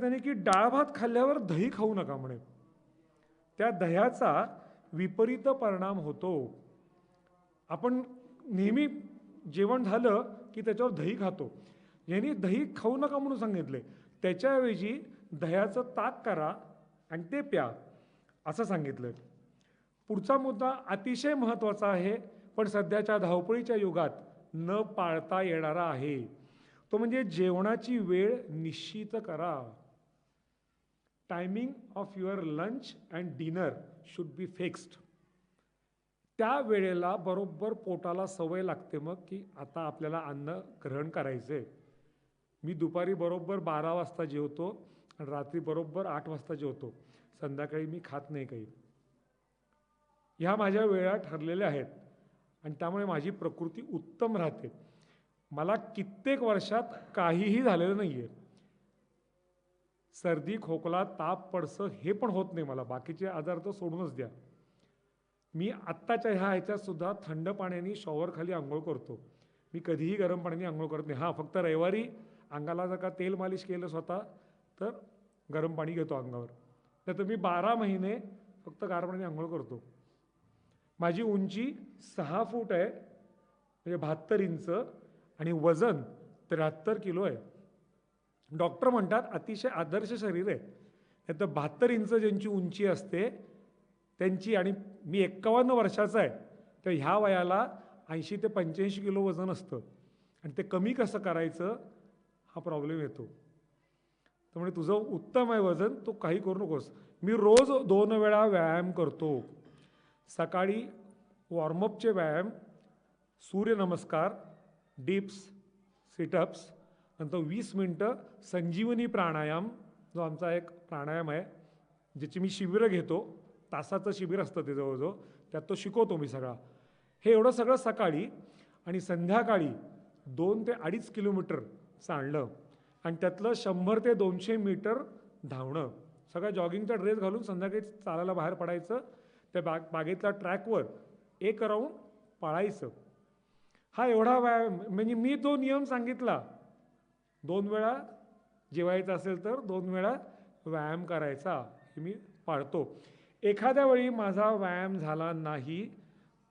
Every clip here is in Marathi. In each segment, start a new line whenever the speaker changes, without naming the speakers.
त्याने की डाळ भात खाल्ल्यावर दही खाऊ नका म्हणे. त्या दह्याचा विपरीत परिणाम होतो. आपण नेहमी जेवण झालं की त्याच्यावर दही खातो. यांनी दही खाऊ नका म्हणून सांगितले. त्याच्याऐवजी दह्याचं ताक करा आणि ते प्या असं सांगितलं. पुढचा मुद्दा अतिशय महत्त्वाचा आहे, पण सध्याच्या धावपळीच्या युगात न पाळता येणारा आहे. तो म्हणजे जेवणाची वेळ निश्चित करा. Timing of your lunch and dinner should be fixed. त्या वेळेला बरोबर पोटाला सवय लागते मग की आता आपल्याला अन्न ग्रहण करायचं आहे. मी दुपारी बरोबर 12 वाजता जेवतो आणि रात्री बरोबर 8 वाजता जेवतो. संध्याकाळी मी खात नाही काही. ह्या माझ्या वेळा ठरलेल्या आहेत आणि त्यामुळे माझी प्रकृती उत्तम राहते. मला कित्येक वर्षात काहीही झालेलं नाही आहे. सर्दी, खोकला, ताप, पडसं हे पण होत नाही मला. बाकीचे आजार तर सोडूनच द्या. मी आत्ताच्या ह्याच्यात सुद्धा थंड पाण्याने शॉवरखाली आंघोळ करतो. मी कधीही गरम पाण्याने आंघोळ करत नाही. हां, फक्त रविवारी अंगाला जर का तेल मालिश केलं स्वतः तर गरम पाणी घेतो अंगावर. नाही तर मी 12 महिने फक्त गार पाण्याने आंघोळ करतो. माझी उंची 6 फूट आहे, म्हणजे 72 इंच, आणि वजन 73 किलो आहे. डॉक्टर म्हणतात अतिशय आदर्श शरीर आहे. नाही तर 72 इंच ज्यांची उंची असते त्यांची, आणि मी 51 वर्षाचा आहे, तर ह्या वयाला 80 ते 85 किलो वजन असतं. आणि ते कमी कसं करायचं हा प्रॉब्लेम येतो. त्यामुळे तुझं उत्तम आहे वजन, तो काही करू नकोस. मी रोज 2 वेळा व्यायाम करतो. सकाळी वॉर्मअपचे व्यायाम, सूर्यनमस्कार, डिप्स, सिटअप्स, नंतर 20 मिनटं संजीवनी प्राणायाम, जो आमचा एक प्राणायाम आहे ज्याची मी शिबिरं घेतो. तासाचं शिबिर असतं ते जवळजवळ, त्यात तो शिकवतो मी सगळा. हे एवढं सगळं सकाळी. आणि संध्याकाळी 2 ते 2.5 किलोमीटर चालणं आणि त्यातलं 100 ते 200 मीटर धावणं. सगळा जॉगिंगचा ड्रेस घालून संध्याकाळी चालायला बाहेर पडायचं. त्या बागेतल्या ट्रॅकवर 1 राऊंड पळायचं. हा एवढा व्यायाम. म्हणजे मी तो नियम सांगितला, 2 वेळा जेवायचं असेल तर 2 वेळा व्यायाम करायचा, हे मी पाळतो. एखाद्या वेळी माझा व्यायाम झाला नाही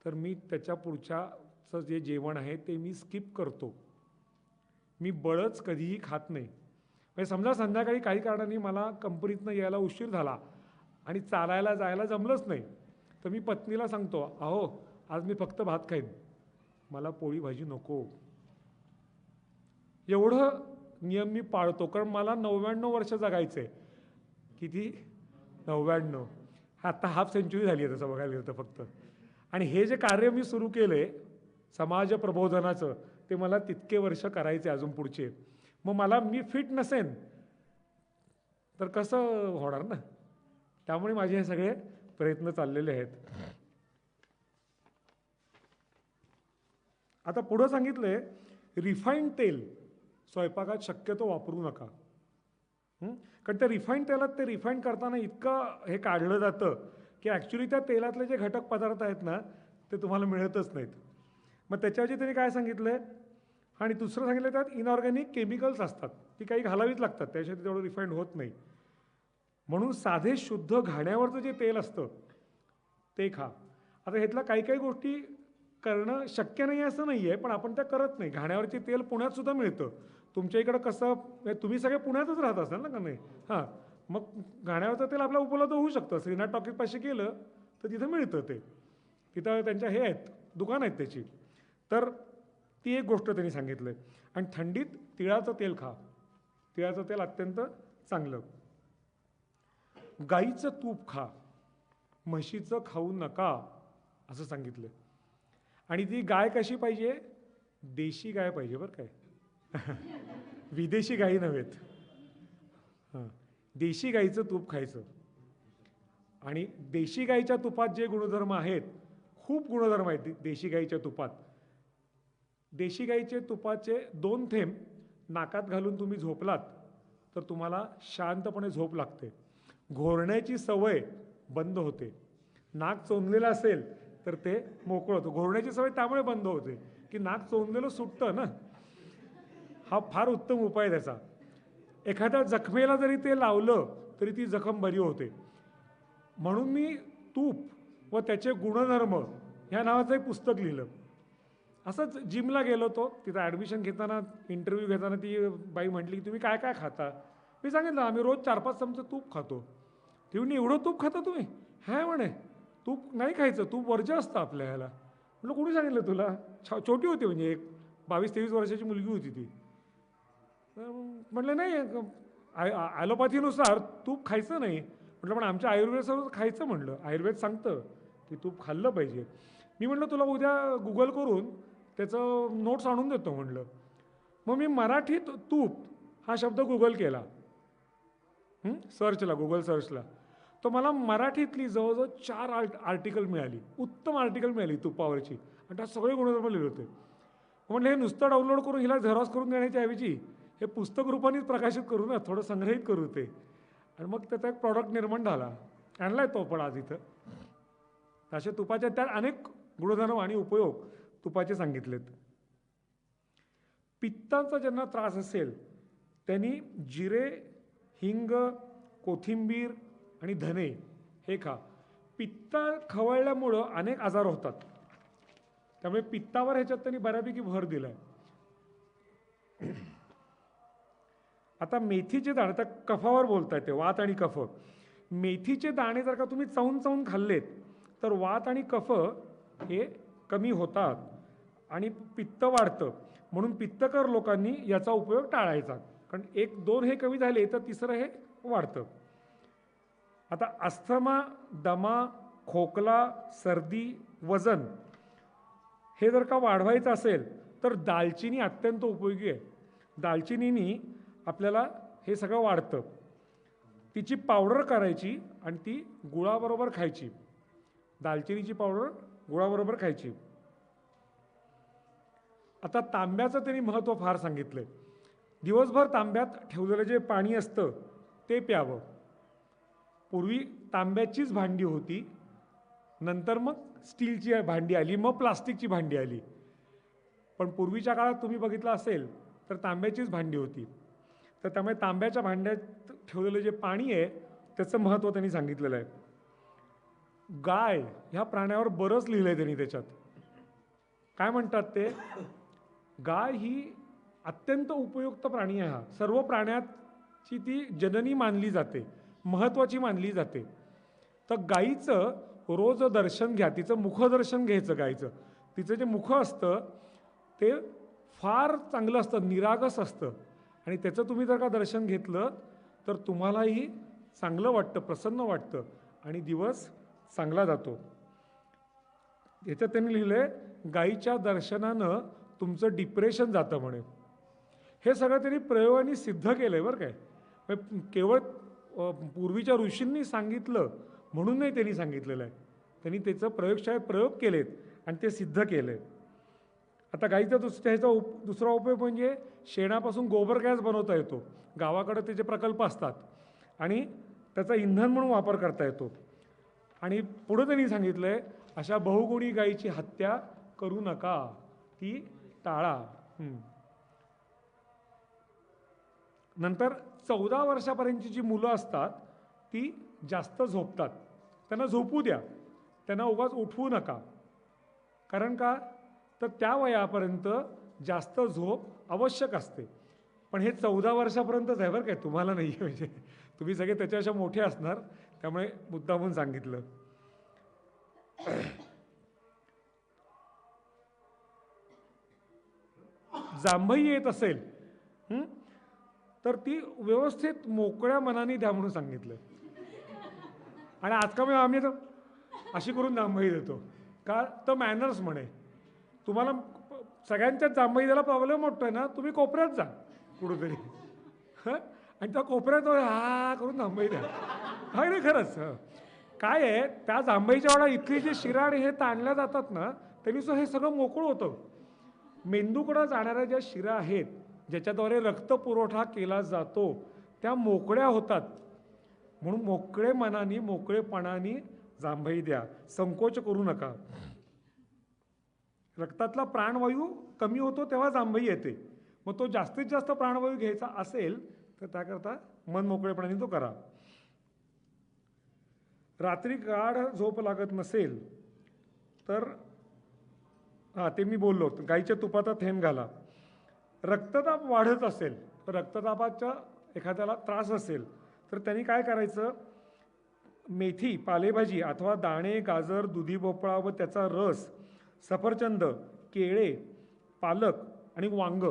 तर मी त्याच्या पुढच्याचं जे जेवण आहे ते मी स्किप करतो. मी बळच कधीही खात नाही. म्हणजे समजा संध्याकाळी काही कारणाने मला कंपनीतनं यायला उशीर झाला आणि चालायला जायला जमलंच नाही, तर मी पत्नीला सांगतो, अहो आज मी फक्त भात खाईन, मला पोळी भाजी नको. एवढं नियम मी पाळतो, कारण मला 99 वर्ष जगायचं आहे. किती? 99. आता हाफ सेंचुरी झाली आहे तसं बघायला गेलं तर फक्त. आणि हे जे कार्य मी सुरू केलं आहे समाज प्रबोधनाचं, ते मला तितके वर्ष करायचे अजून पुढचे. मग मी फिट नसेन तर कसं होणार ना. त्यामुळे माझे हे सगळे प्रयत्न चाललेले आहेत. आता पुढं सांगितलंय, रिफाईंड तेल स्वयंपाकात शक्यतो वापरू नका. कारण त्या रिफाईंड तेलात ते रिफाईंड करताना इतकं हे काढलं जातं की ॲक्च्युली त्या तेलातले जे घटक पदार्थ आहेत ना ते तुम्हाला मिळतच नाहीत. मग त्याच्याऐवजी त्यांनी काय सांगितलं आहे, आणि दुसरं सांगितलं त्यात इनऑर्गॅनिक केमिकल्स असतात, ती काही घालावीच लागतात, त्याच्यात तेवढं रिफाईंड होत नाही. म्हणून साधे शुद्ध घाण्यावरचं जे तेल असतं ते खा. आता ह्यातल्या काही काही गोष्टी करणं शक्य नाही असं नाही आहे, पण आपण त्या करत नाही. घाण्यावरचे तेल पुण्यात सुद्धा मिळतं. तुमच्या इकडं कसं, तुम्ही सगळे पुण्यातच राहत असाल ना का नाही? हां, मग घाण्यावरचं तेल आपल्याला उपलब्ध होऊ शकतं. श्रीनाथ टॉकीजपाशी गेलं तर तिथं मिळतं ते. तिथं त्यांच्या हे आहेत, दुकान आहेत त्याची. तर ती एक गोष्ट त्यांनी सांगितलं आहे. आणि थंडीत तिळाचं तेल खा. तिळाचं तेल अत्यंत चांगलं. गाईचं तूप खा, म्हशीचं खाऊ नका असं सांगितलं. आणि ती गाय कशी पाहिजे? देशी गाय पाहिजे बरं काय. विदेशी गायी नव्हेत. हां, देशी गाईचं तूप खायचं. आणि देशी गाईच्या तुपात जे गुणधर्म आहेत, खूप गुणधर्म आहेत देशी गाईच्या तुपात. देशी गाईचे तुपाचे 2 थेंब नाकात घालून तुम्ही झोपलात तर तुम्हाला शांतपणे झोप लागते. घोरण्याची सवय बंद होते. नाक चोंदलेलं असेल तर ते मोकळं होतं. घोरण्याची सवय त्यामुळे बंद होते की नाक चोंदलेलं सुटतं ना. हा फार उत्तम उपाय त्याचा. एखाद्या जखमेला जरी ते लावलं तरी ती जखम बरी होते. म्हणून मी तूप व त्याचे गुणधर्म ह्या नावाचं एक पुस्तक लिहिलं. असंच जिमला गेलो होतो, तिथं ॲडमिशन घेताना इंटरव्ह्यू घेताना ती बाई म्हटली की तुम्ही काय काय खाता. मी सांगितलं आम्ही रोज 4-5 चमचे तूप खातो. ती म्हणे एवढं तूप खाता तुम्ही. हाय म्हणे तूप नाही खायचं, तूप वर्ज्य असतं आपल्या ह्याला. म्हटलं कोणी सांगितलं तुला. छोटी होती म्हणजे एक 22-23 वर्षाची मुलगी होती ती. म्हटलं नाही ॲलोपॅथीनुसार तूप खायचं नाही. म्हटलं पण आमच्या आयुर्वेदासोबत खायचं. म्हणलं आयुर्वेद सांगतं की तूप खाल्लं पाहिजे. मी म्हटलं तुला उद्या गुगल करून त्याचं नोट्स आणून देतो म्हटलं. मग मी मराठीत तूप हा शब्द गुगल केला, सर्चला, गुगल सर्चला. तर मला मराठीतली जवळजवळ 4 आर्टिकल मिळाली, उत्तम आर्टिकल मिळाली तुपावरची, आणि त्यात सगळे गुणधर्म लिहिले होते. म्हटलं हे नुसतं डाउनलोड करून हिला झेरॉक्स करून देण्याच्या ऐवजी हे पुस्तक रूपानेच प्रकाशित करू ना, थोडं संग्रहित करू ते. आणि मग त्याचा एक प्रॉडक्ट निर्माण झाला, आणलाय तो पण आज इथं. असे तुपाचे त्यात अनेक गुणधर्म आणि उपयोग तुपाचे सांगितलेत. पित्ताचा ज्यांना त्रास असेल त्यांनी जिरे, हिंग, कोथिंबीर आणि धने हे खा. पित्त खवळल्यामुळं अनेक आजार होतात, त्यामुळे पित्तावर ह्याच्यात त्यांनी बऱ्यापैकी भर दिलाय. आता मेथीचे दाणे, आता कफावर बोलता येते, वात आणि कफ. मेथीचे दाणे जर का तुम्ही चावून चावून खाल्लेत तर वात आणि कफ हे कमी होतात आणि पित्त वाढतं. म्हणून पित्तकर लोकांनी याचा उपयोग टाळायचा, कारण 1-2 हे कमी झाले तर तिसरं हे वाढतं. आता अस्थमा, दमा, खोकला, सर्दी, वजन हे जर का वाढवायचं असेल तर दालचिनी अत्यंत उपयोगी आहे. दालचिनीनी आपल्याला हे सगळं वाढतं. तिची पावडर करायची आणि ती गुळाबरोबर खायची. दालचिनीची पावडर गुळाबरोबर खायची. आता तांब्याचं त्यांनी महत्त्व फार सांगितलंय. दिवसभर तांब्यात ठेवलेलं जे पाणी असतं ते प्यावं. पूर्वी तांब्याचीच भांडी होती, नंतर मग स्टीलची भांडी आली, मग प्लास्टिकची भांडी आली. पण पूर्वीच्या काळात तुम्ही बघितलं असेल तर तांब्याचीच भांडी होती. तर त्यामुळे तांब्याच्या भांड्यात ठेवलेलं जे पाणी आहे त्याचं महत्त्व त्यांनी सांगितलेलं आहे. गाय ह्या प्राण्यावर बरंच लिहिलं आहे त्यांनी त्याच्यात. काय म्हणतात ते, गाय ही अत्यंत उपयुक्त प्राणी आहे. हा सर्व प्राण्याची ती जननी मानली जाते, महत्त्वाची मानली जाते. तर गाईचं रोज दर्शन घ्या, तिचं मुखदर्शन घ्यायचं. गाईचं तिचं जे मुख असतं ते फार चांगलं असतं, निरागस असतं, आणि त्याचं तुम्ही जर का दर्शन घेतलं तर तुम्हालाही चांगलं वाटतं, प्रसन्न वाटतं आणि दिवस चांगला जातो. याच्यात त्यांनी लिहिलंय गाईच्या दर्शनानं तुमचं डिप्रेशन जातं म्हणे. हे सगळं त्यांनी प्रयोगाने सिद्ध केलंय बरं काय. केवळ पूर्वीच्या ऋषींनी सांगितलं म्हणून नाही त्यांनी सांगितलेलं आहे, त्यांनी त्याचं प्रयोगशाळेत प्रयोग केलेत आणि ते सिद्ध केलंय. आता गाईचा दुसरा उपयोग म्हणजे शेणापासून गोबर गॅस बनवता येतो. गावाकडे त्याचे प्रकल्प असतात आणि त्याचा इंधन म्हणून वापर करता येतो. आणि पुढं त्यांनी सांगितलंय अशा बहुगुणी गायीची हत्या करू नका, ती टाळा. नंतर 14 वर्षापर्यंतची जी मुलं असतात ती जास्त झोपतात, त्यांना झोपू द्या, त्यांना उगाच उठवू नका. कारण का, तर त्या वयापर्यंत जास्त झोप आवश्यक असते. पण हे 14 वर्षापर्यंतच आहे बरं काय, तुम्हाला नाही. म्हणजे तुम्ही सगळे त्याच्यापेक्षा मोठे असणार, त्यामुळे मुद्दामून सांगितलं. जांभई येत असेल तर ती व्यवस्थित मोकळ्या मनाने द्या म्हणून सांगितलं. आणि आजकाल आम्ही तर अशी करून जांभई देतो का, तर मॅनर्स म्हणे. तुम्हाला सगळ्यांच्याच जांभई द्यायला प्रॉब्लेम वाटतोय ना, तुम्ही कोपऱ्यात जा कुठेतरी आणि त्या कोपऱ्यात हा करून जांभई द्या. हा नाही खरंच. काय आहे, त्या जांभईच्या वेळा इथली जी शिरा आणि हे ताणल्या जातात ना, त्यांनी हे सगळं मोकळं होतं. मेंदूकडं जाणाऱ्या ज्या शिरा आहेत ज्याच्याद्वारे रक्तपुरवठा केला जातो त्या मोकळ्या होतात. म्हणून मोकळे मनाने मोकळेपणाने जांभई द्या, संकोच करू नका. रक्तातला प्राणवायू कमी होतो तेव्हा जांभई येते. मग तो जास्तीत जास्त प्राणवायू घ्यायचा असेल तर त्याकरता मन मोकळेपणाने तो करा. रात्री गाढ झोप लागत नसेल तर ते मी बोललो, गाईच्या तुपाचा थेंब घाला. रक्तदाब वाढत असेल, रक्तदाबाचा एखाद्याला त्रास असेल तर त्यांनी काय करायचं, मेथी, पालेभाजी अथवा दाणे, गाजर, दुधी भोपळा व त्याचा रस, सफरचंद, केळे, पालक आणि वांग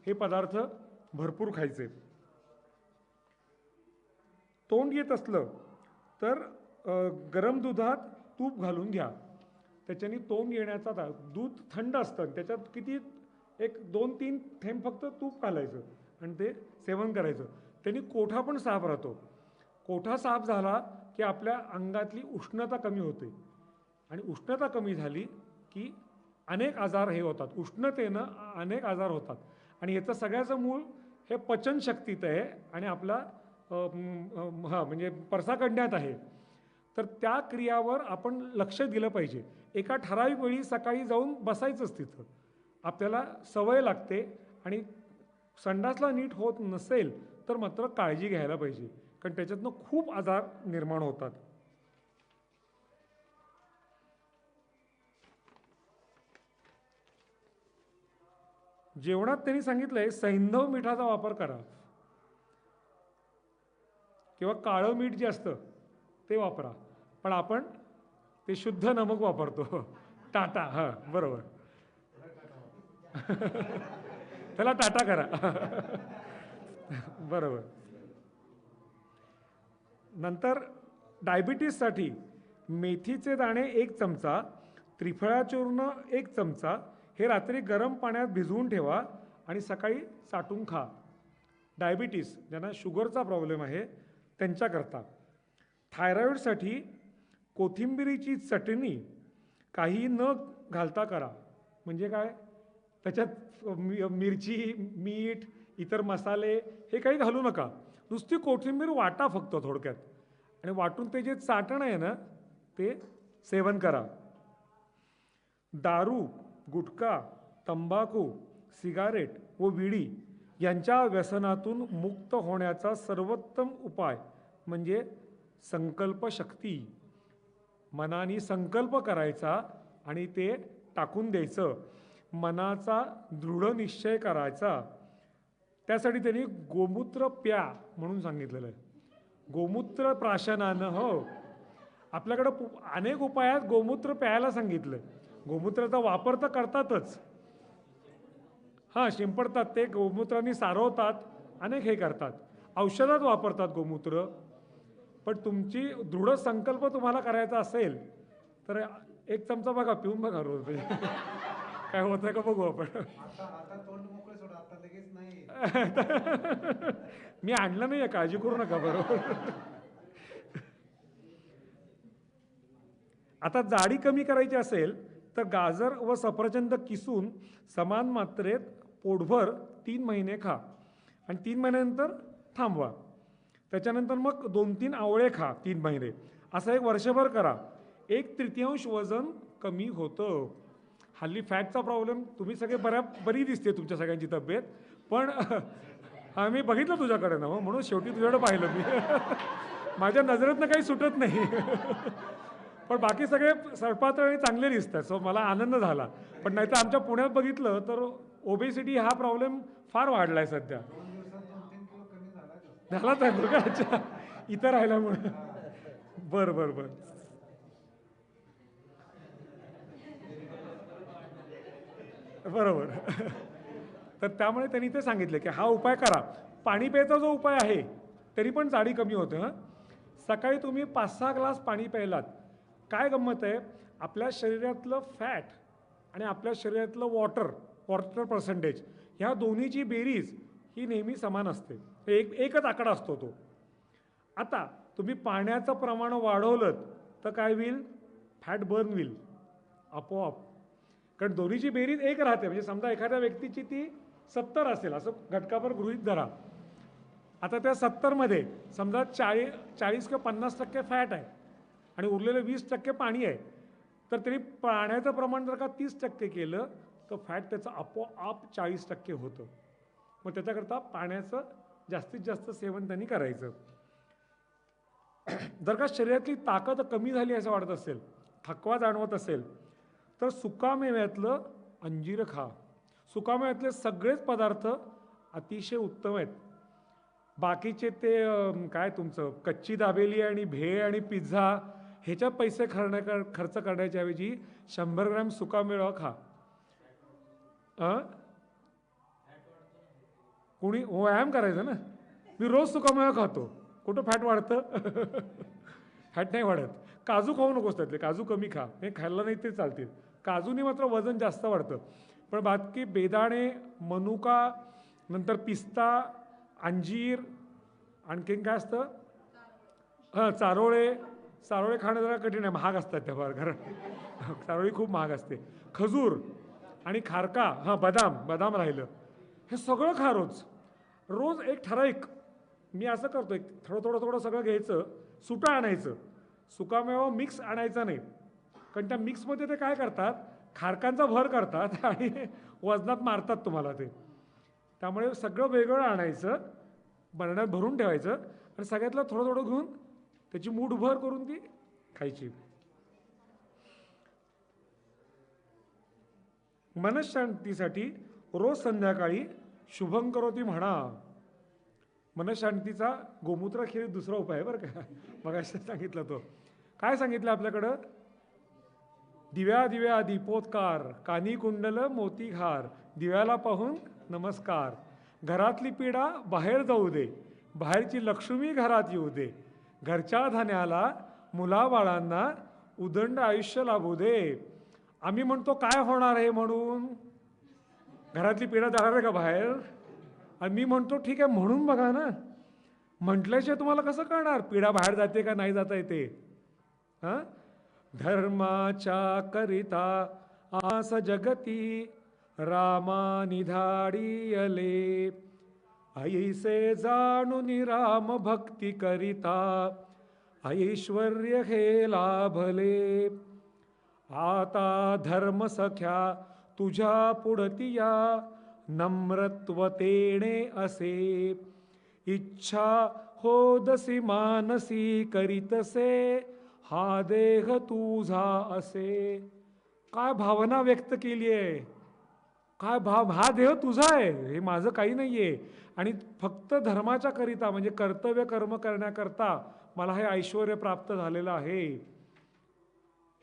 हे पदार्थ भरपूर खायचे. तोंड येत असलं तर गरम दुधात तूप घालून घ्या. त्याच्याने तोंड येण्याचा दूध थंड असतं, त्याच्यात किती 1-2-3 थेंब फक्त तूप घालायचं आणि ते सेवन करायचं. त्यांनी कोठा पण साफ राहतो. कोठा साफ झाला की आपल्या अंगातली उष्णता कमी होते आणि उष्णता कमी झाली की अनेक आजार हे होतात. उष्णतेनं अनेक आजार होतात आणि याचं सगळ्याचं मूळ हे पचनशक्तीत आहे आणि आपला म्हणजे परसा काढण्यात आहे. तर त्या क्रियावर आपण लक्ष दिलं पाहिजे. एका ठराविक वेळी सकाळी जाऊन बसायचंच तिथं. आपल्याला सवय लागते आणि संडासला नीट होत नसेल तर मात्र काळजी घ्यायला पाहिजे, कारण त्याच्यातनं खूप आजार निर्माण होतात. जेवणात त्यांनी सांगितलंय सैंधव मिठाचा वापर करा किंवा काळं मीठ जे असतं ते वापरा, पण आपण ते शुद्ध नमक वापरतो. टाटा, हां बरोबर. त्याला टाटा करा. बरोबर. नंतर डायबिटीससाठी मेथीचे दाणे 1 चमचा, त्रिफळा चूर्ण 1 चमचा हे रात्री गरम पाण्यात भिजवून ठेवा आणि सकाळी चाटून खा. डायबिटीस, ज्यांना शुगरचा प्रॉब्लेम आहे त्यांच्याकरता. थायरॉईडसाठी कोथिंबिरीची चटणी काही न घालता करा. म्हणजे काय, त्याच्यात मिरची, मीठ, इतर मसाले हे काही घालू नका. नुसती कोथिंबीर वाटा फक्त थोडक्यात, आणि वाटून ते जे चाटण आहे ना ते सेवन करा. दारू, गुटखा, तंबाखू, सिगारेट व विडी यांच्या व्यसनातून मुक्त होण्याचा सर्वोत्तम उपाय म्हणजे संकल्पशक्ती. मनाने संकल्प करायचा आणि ते टाकून द्यायचं. मनाचा दृढ निश्चय करायचा. त्यासाठी त्यांनी गोमूत्र प्या म्हणून सांगितलेलं आहे. गोमूत्र प्राशनानं, हो आपल्याकडं अनेक उपायात गोमूत्र प्यायला सांगितलं. गोमूत्राचा वापर तर करतातच, हां शिंपडतात, ते गोमूत्राने सारवतात, अनेक हे करतात, औषधात वापरतात गोमूत्र. पण तुमची दृढ संकल्प तुम्हाला करायचा असेल तर 1 चमचा बघा, पिऊन बघा रोज. काय होतं का बघू आपण. मी आणलं नाही, काळजी करू नका. बरोबर. आता जाडी कमी करायची असेल तर गाजर व सफरचंद किसून समान मात्रेत पोटभर 3 महिने खा आणि 3 महिन्यानंतर थांबवा. त्याच्यानंतर मग 2-3 आवळे खा 3 महिने. असं 1 वर्षभर करा. 1/3 वजन कमी होतं. हल्ली फॅटचा प्रॉब्लेम, तुम्ही सगळे बरी दिसते तुमच्या सगळ्यांची तब्येत, पण मी बघितलं तुझ्याकडे ना, म्हणून शेवटी तुझ्याकडे पाहिलं मी. माझ्या नजरेतनं काही सुटत नाही. पण बाकी सगळे सडपातळ आणि चांगले दिसतात, सो मला आनंद झाला. पण नाही तर आमच्या पुण्यात बघितलं तर ओबेसिटी हा प्रॉब्लेम फार वाढला आहे सध्या. झालाच आहे बघा. अच्छा, इथं राहिल्यामुळे. बरं बरं बरं. बरोबर. तर त्यामुळे त्यांनी ते सांगितले की हा उपाय करा. पाणी प्यायचा जो उपाय आहे तरी पण जाडी कमी होते. हां, सकाळी तुम्ही 5-6 ग्लास पाणी प्यायलात. काय गंमत आहे, आपल्या शरीरातलं फॅट आणि आपल्या शरीरातलं वॉटर पर्सेंटेज ह्या दोन्हीची बेरीज ही नेहमी समान असते. एकच आकडा असतो तो. आता तुम्ही पाण्याचं प्रमाण वाढवलं तर काय होईल, फॅट बर्न होईल आपोआप, कारण दोन्हीची बेरीज 1 राहते. म्हणजे समजा एखाद्या व्यक्तीची ती 70 असेल असं घटकाभर गृहीत धरा. आता त्या 70मध्ये समजा 40 किंवा 50% फॅट आहे आणि उरलेलं 20% पाणी आहे, तर तरी पाण्याचं प्रमाण जर का 30% केलं तर फॅट त्याचं आपोआप 40% होतं. मग त्याच्याकरता पाण्याचं जास्तीत जास्त सेवन त्यांनी करायचं. जर का शरीरातली ताकद कमी झाली असं वाटत असेल, थकवा जाणवत असेल, तर सुकामेव्यातलं अंजीर खा. सुकामेव्यातले सगळेच पदार्थ अतिशय उत्तम आहेत. बाकीचे ते काय तुमचं कच्ची दाबेली आणि भेळ आणि पिझ्झा ह्याच्यात पैसे खर्च करण्याच्या ऐवजी 100 ग्रॅम सुकामेवा खा. कोणी व्यायाम करायचं ना. मी रोज सुकामेवा खातो, कुठं फॅट वाढतं? फॅट नाही वाढत. काजू खाऊ नकोस, त्यातले काजू कमी खा, हे खायला नाही ते चालतील. काजूनी मात्र वजन जास्त वाढतं. पण बाकी बेदाणे, मनुका, नंतर पिस्ता, अंजीर, आणखीन काय असतं, चारोळे. चारोळे खाणं जरा कठीण आहे, महाग असतात त्या फार, कारण चारोळी खूप महाग असते. खजूर आणि खारका, बदाम राहिलं, हे सगळं खा रोज. रोज एक ठराविक, मी असं करतो, एक थोडं सगळं घ्यायचं, सुटा आणायचं, सुकामेवा मिक्स आणायचा नाही. कारण त्या मिक्समध्ये ते काय करतात, खारकांचा भर करतात आणि वजनात मारतात तुम्हाला ते. त्यामुळे सगळं वेगळं आणायचं, बरण्यात भरून ठेवायचं आणि सगळ्यातलं थोडं घेऊन त्याची मूठभर करून ती खायची. मनशांतीसाठी रोज संध्याकाळी शुभं करोती म्हणा. मनशांतीचा गोमूत्राखेरीज दुसरा उपाय आहे बरं का. मगाशी सांगितलं तो. काय सांगितलं आपल्याकडं? दिव्या दीपोत्कार, कानी कुंडल मोती घार, दिव्याला पाहून नमस्कार. घरातली पीडा बाहेर जाऊ दे, बाहेरची लक्ष्मी घरात येऊ दे. घरच्या धान्याला मुलाबाळांना उदंड आयुष्य लाभू दे. आम्ही म्हणतो काय होणार आहे म्हणून, घरातली पीडा जाणार आहे का बाहेर? आणि मी म्हणतो ठीक आहे म्हणून बघा ना. म्हटल्याशिवाय तुम्हाला कसं कळणार पीडा बाहेर जाते का नाही जाता येते? धर्माच्या करिता आस जगती रामा निधाडियले. ऐसे जाणून राम भक्ती करिता ऐश्वर्य हे लाभले. आता धर्म सख्या तुझ्या पुढतिया नम्रत्वतेने असे. इच्छा होदसी मानसी करीतसे हा देह तुझा असे. काय भावना व्यक्त केली आहे, काय भाव. हा देह तुझा आहे, हे माझं काही नाहीये. आणि फक्त धर्माच्या करिता म्हणजे कर्तव्य कर्म करण्याकरता मला हे ऐश्वर्य प्राप्त झालेलं आहे.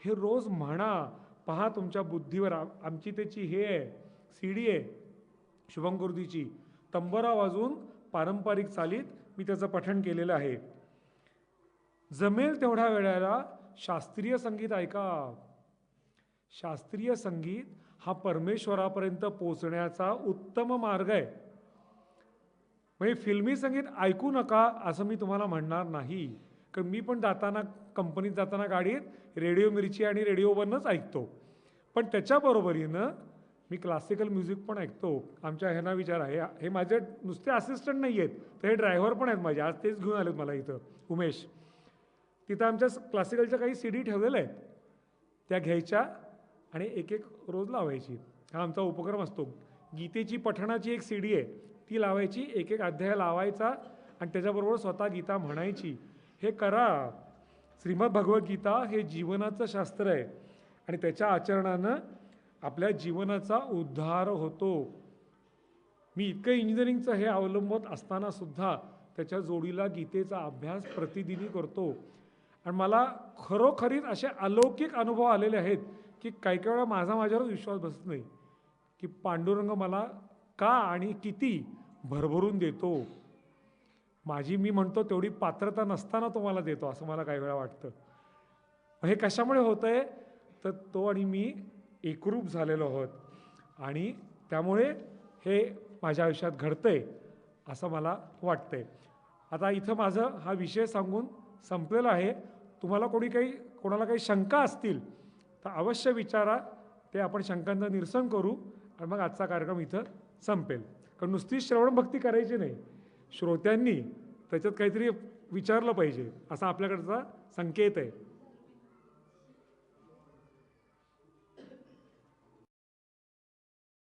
हे रोज म्हणा. पहा तुमच्या बुद्धीवर. आमची त्याची हे आहे, सीडी आहे शुभंकरोतीची, तंबोरा वाजवून पारंपरिक चालीत मी त्याचं पठण केलेलं आहे. जमेल तेवढ्या वेळेला शास्त्रीय संगीत ऐका. शास्त्रीय संगीत हा परमेश्वरापर्यंत पोचण्याचा उत्तम मार्ग आहे. म्हणजे फिल्मी संगीत ऐकू नका असं मी तुम्हाला म्हणणार नाही. कारण मी पण जाताना, कंपनीत जाताना गाडीत रेडिओ मिरची आणि रेडिओ वरनंच ऐकतो. पण त्याच्याबरोबरीनं मी क्लासिकल म्युझिक पण ऐकतो. आमच्या ह्यांना विचार आहे, हे माझे नुसते असिस्टंट नाही आहेत, तर हे ड्रायव्हर पण आहेत माझे. आज तेच घेऊन आलेत मला इथं, उमेश. तिथं आमच्या क्लासिकलच्या काही CD ठेवलेल्या आहेत, त्या घ्यायच्या आणि एक रोज लावायची. हा आमचा उपक्रम असतो. गीतेची पठणाची एक CD आहे, ती लावायची, एक अध्याय लावायचा आणि त्याच्याबरोबर स्वतः गीता म्हणायची. हे करा. श्रीमद भगवद्गीता हे जीवनाचं शास्त्र आहे आणि त्याच्या आचरणानं आपल्या जीवनाचा उद्धार होतो. मी इतकं इंजिनिअरिंगचं हे अवलंबत असताना सुद्धा त्याच्या जोडीला गीतेचा अभ्यास प्रतिदिनी करतो. आणि मला खरोखरीच असे अलौकिक अनुभव आलेले आहेत की काही वेळा माझ्यावर विश्वास बसत नाही की पांडुरंग मला का आणि किती भरभरून देतो. मी म्हणतो तेवढी पात्रता नसताना तो मला देतो, असं मला काही वेळा वाटतं. हे कशामुळे होतंय, तर तो आणि मी एकरूप झालेलो आहोत आणि त्यामुळे हे माझ्या आयुष्यात घडतंय असं मला वाटतंय. आता इथं माझं हा विषय सांगून संपलेला आहे. तुम्हाला कोणाला काही शंका असतील तर अवश्य विचारा. ते आपण शंकांचं निरसन करू आणि मग आजचा कार्यक्रम इथं संपेल. कारण नुसती श्रवण भक्ती करायची नाही, श्रोत्यांनी त्याच्यात काहीतरी विचारलं पाहिजे असा आपल्याकडचा संकेत आहे.